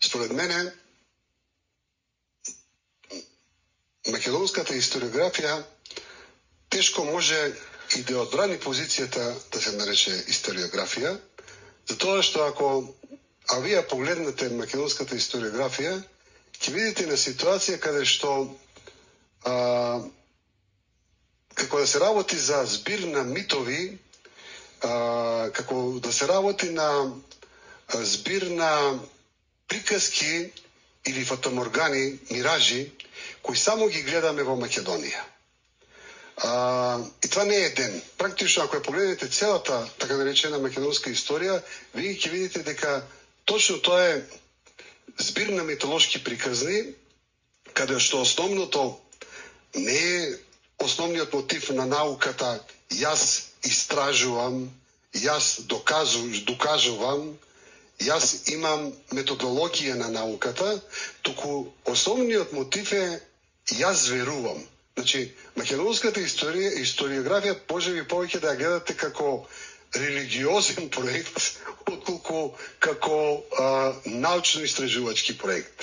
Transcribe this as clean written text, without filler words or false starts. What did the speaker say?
Според мене, македонската историографија тешко може и да одбрани позицијата да се нарече историографија, затоа што ако вие погледнете македонската историографија, ќе видите на ситуација каде што како да се работи за збир на митови, како да се работи на збир на приказки или фатаморгани, миражи, кои само ги гледаме во Македонија. И това не е ден. Практично, ако ја погледнете целата, така наречена македонска историја, вие ќе видите дека точно тоа е збир на митолошки приказни, каде што основното не е основниот мотив на науката јас истражувам, јас докажувам, јас имам методологија на науката, туку основниот мотив е јас верувам. Значи, македонската историографија може би повеќе да ја гледате како религиозен проект, отколку како научно-истражувачки проект.